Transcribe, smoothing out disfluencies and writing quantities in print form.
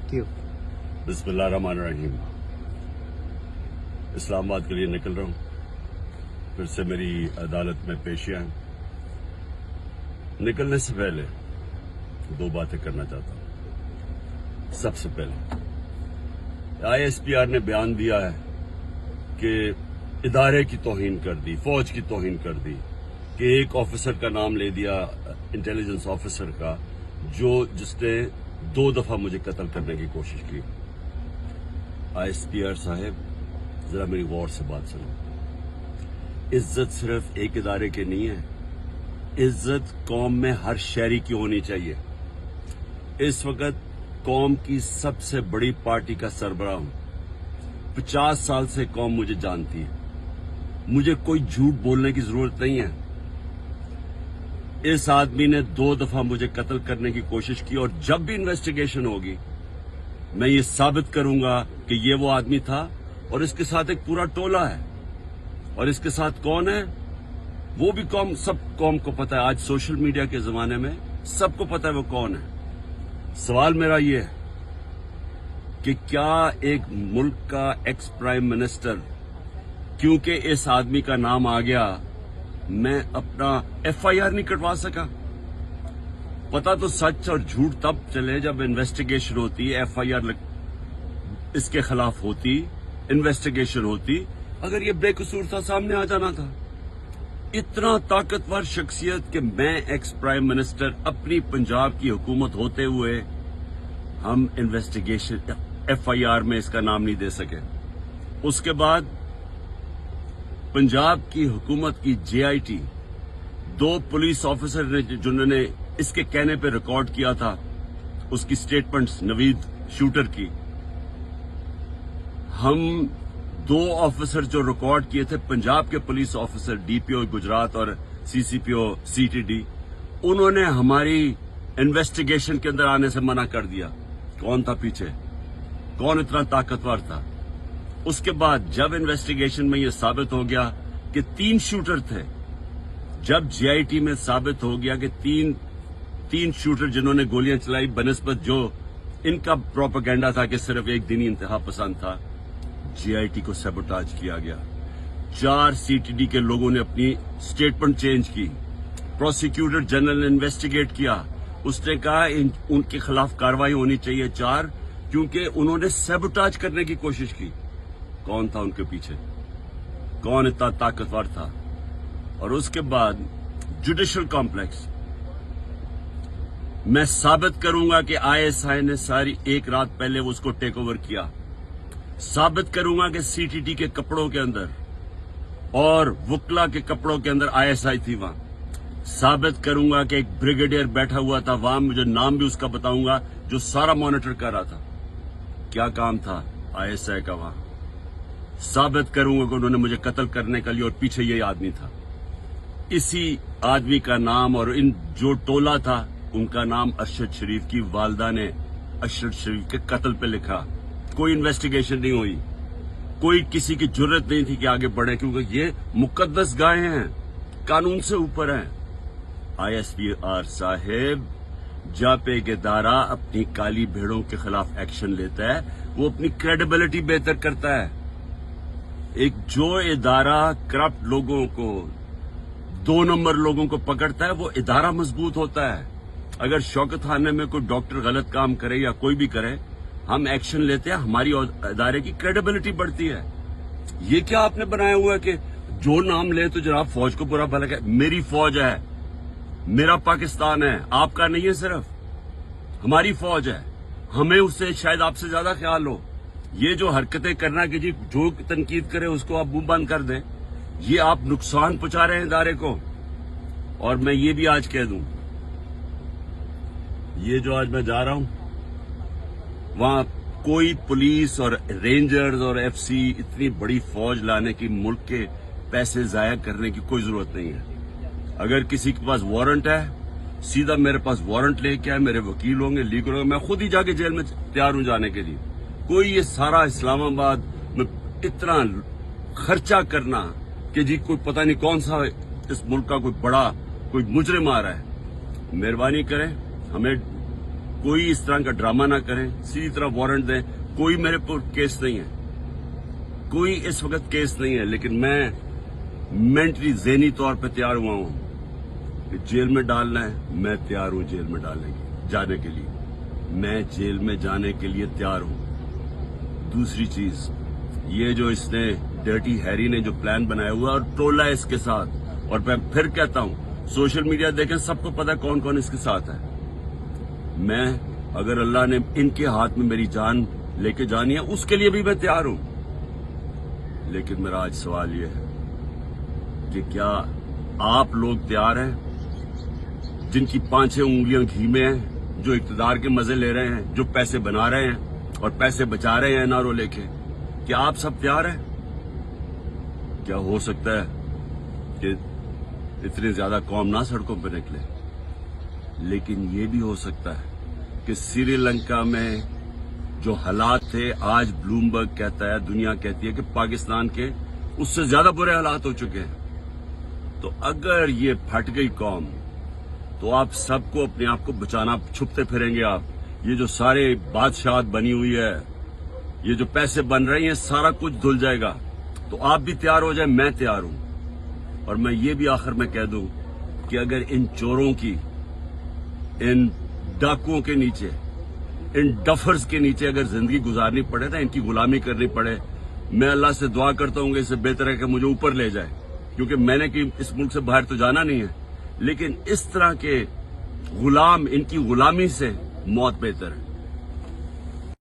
बिस्मिल्लाहिर्रहमानिर्रहीम। इस्लामाबाद के लिए निकल रहा हूँ। फिर से मेरी अदालत में पेशियां हैं। निकलने से पहले दो बातें करना चाहता हूँ। सबसे पहले ISPR ने बयान दिया है कि इदारे की तौहीन कर दी, फौज की तौहीन कर दी, कि एक ऑफिसर का नाम ले दिया, इंटेलिजेंस ऑफिसर का, जिसने 2 दफा मुझे कत्ल करने की कोशिश की। ISPR साहब, जरा मेरी गौर से बात सुनो। इज्जत सिर्फ एक इदारे की नहीं है, इज्जत कौम में हर शहरी की होनी चाहिए। इस वक्त कौम की सबसे बड़ी पार्टी का सरबराह हूं। 50 साल से कौम मुझे जानती है। मुझे कोई झूठ बोलने की जरूरत नहीं है। इस आदमी ने 2 दफा मुझे कत्ल करने की कोशिश की, और जब भी इन्वेस्टिगेशन होगी मैं ये साबित करूंगा कि ये वो आदमी था, और इसके साथ एक पूरा टोला है। और इसके साथ कौन है वो भी सब कौम को पता है। आज सोशल मीडिया के जमाने में सबको पता है वो कौन है। सवाल मेरा ये है कि क्या एक मुल्क का एक्स प्राइम मिनिस्टर, क्योंकि इस आदमी का नाम आ गया, मैं अपना FIR नहीं कटवा सका? पता तो सच और झूठ तब चले जब इन्वेस्टिगेशन होती, FIR इसके खिलाफ होती, इन्वेस्टिगेशन होती। अगर ये बेकसूर था, सामने आ जाना था। इतना ताकतवर शख्सियत कि मैं एक्स प्राइम मिनिस्टर, अपनी पंजाब की हुकूमत होते हुए हम इन्वेस्टिगेशन FIR में इसका नाम नहीं दे सके। उसके बाद पंजाब की हुकूमत की JIT, 2 पुलिस ऑफिसर ने जिन्होंने इसके कहने पे रिकॉर्ड किया था उसकी स्टेटमेंट्स, नवीद शूटर की, हम 2 ऑफिसर जो रिकॉर्ड किए थे, पंजाब के पुलिस ऑफिसर DPO गुजरात और CCPO CTD, उन्होंने हमारी इन्वेस्टिगेशन के अंदर आने से मना कर दिया। कौन था पीछे? कौन इतना ताकतवर था? उसके बाद जब इन्वेस्टिगेशन में यह साबित हो गया कि 3 शूटर थे, जब JIT में साबित हो गया कि तीन शूटर जिन्होंने गोलियां चलाई, बनिस्बत जो इनका प्रोपेगेंडा था कि सिर्फ एक दिनी इंतहा पसंद था, JIT को सैबोटाज किया गया। 4 CTD के लोगों ने अपनी स्टेटमेंट चेंज की। प्रोसिक्यूटर जनरल ने इन्वेस्टिगेट किया, उसने कहा उनके खिलाफ कार्रवाई होनी चाहिए 4, क्योंकि उन्होंने सैबोटाज करने की कोशिश की। कौन था उनके पीछे? कौन इतना ताकतवर था? और उसके बाद जुडिशियल कॉम्प्लेक्स, मैं साबित करूंगा कि ISI ने सारी एक रात पहले उसको टेक ओवर किया। साबित करूंगा कि CTD के कपड़ों के अंदर और वुकला के कपड़ों के अंदर ISI थी वहां। साबित करूंगा कि एक ब्रिगेडियर बैठा हुआ था वहां, मुझे नाम भी उसका बताऊंगा, जो सारा मॉनिटर कर रहा था। क्या काम था ISI का वहां? साबित करूंगा कि उन्होंने मुझे कत्ल करने के लिए, और पीछे यही आदमी था। इसी आदमी का नाम और इन जो टोला था उनका नाम अरशद शरीफ की वालदा ने अरशद शरीफ के कत्ल पे लिखा। कोई इन्वेस्टिगेशन नहीं हुई, कोई किसी की जुर्रत नहीं थी कि आगे बढ़े, क्योंकि ये मुकद्दस गाय हैं, कानून से ऊपर हैं। ISPR साहेब, जब एक इदारा अपनी काली भेड़ों के खिलाफ एक्शन लेता है, वो अपनी क्रेडिबिलिटी बेहतर करता है। एक जो इदारा करप्ट लोगों को, 2 नंबर लोगों को पकड़ता है, वो इदारा मजबूत होता है। अगर शौकत खाने में कोई डॉक्टर गलत काम करे या कोई भी करे, हम एक्शन लेते हैं, हमारी इदारे की क्रेडिबिलिटी बढ़ती है। ये क्या आपने बनाया हुआ है कि जो नाम ले तो जनाब फौज को बुरा भला? मेरी फौज है, मेरा पाकिस्तान है, आपका नहीं है। सिर्फ हमारी फौज है, हमें उससे शायद आपसे ज्यादा ख्याल हो। ये जो हरकतें करना कि जी जो तनकीद करे उसको आप मुंह बंद कर दें, ये आप नुकसान पहुंचा रहे हैं इदारे को। और मैं ये भी आज कह दूं, ये जो आज मैं जा रहा हूं, वहां कोई पुलिस और रेंजर्स और FC इतनी बड़ी फौज लाने की, मुल्क के पैसे जाया करने की कोई जरूरत नहीं है। अगर किसी के पास वारंट है, सीधा मेरे पास वारंट लेके आए, मेरे वकील होंगे, लीगल होंगे, मैं खुद ही जाके जेल में तैयार हूं जाने के लिए। कोई ये सारा इस्लामाबाद में इतना खर्चा करना कि जी कोई पता नहीं कौन सा इस मुल्क का कोई बड़ा कोई मुजरिम आ रहा है, मेहरबानी करें, हमें कोई इस तरह का ड्रामा ना करें, सीधी तरह वारंट दें। कोई मेरे पर केस नहीं है, कोई इस वक्त केस नहीं है, लेकिन मैं मेंटली ज़हनी तौर पे तैयार हुआ हूं कि जेल में डालना है, मैं तैयार हूं जेल में जाने के लिए, मैं जेल में जाने के लिए तैयार हूं। दूसरी चीज, ये जो इसने डर्टी हैरी ने जो प्लान बनाया हुआ और टोला है इसके साथ, और मैं फिर कहता हूं सोशल मीडिया देखें, सबको पता कौन कौन इसके साथ है। मैं, अगर अल्लाह ने इनके हाथ में मेरी जान लेके जानी है, उसके लिए भी मैं तैयार हूं। लेकिन मेरा आज सवाल यह है कि क्या आप लोग तैयार हैं, जिनकी 5-6 उंगलियां घी में हैं, जो इक्तदार के मजे ले रहे हैं, जो पैसे बना रहे हैं और पैसे बचा रहे हैं एनआरओ लेके, क्या आप सब तैयार हैं? क्या हो सकता है कि इतनी ज्यादा कौम ना सड़कों पर निकले, लेकिन ये भी हो सकता है कि श्रीलंका में जो हालात थे, आज ब्लूमबर्ग कहता है, दुनिया कहती है कि पाकिस्तान के उससे ज्यादा बुरे हालात हो चुके हैं। तो अगर ये फट गई कौम, तो आप सबको अपने आप को बचाना, छुपते फिरेंगे आप। ये जो सारे बादशाहत बनी हुई है, ये जो पैसे बन रही हैं, सारा कुछ धुल जाएगा। तो आप भी तैयार हो जाए, मैं तैयार हूं। और मैं ये भी आखिर में कह दूं कि अगर इन चोरों की, इन डाकुओं के नीचे, इन डफर्स के नीचे अगर जिंदगी गुजारनी पड़े ना, इनकी गुलामी करनी पड़े, मैं अल्लाह से दुआ करता हूं कि इससे बेहतर है कि मुझे ऊपर ले जाए, क्योंकि मैंने कि इस मुल्क से बाहर तो जाना नहीं है। लेकिन इस तरह के गुलाम, इनकी गुलामी से मौत बेहतर है।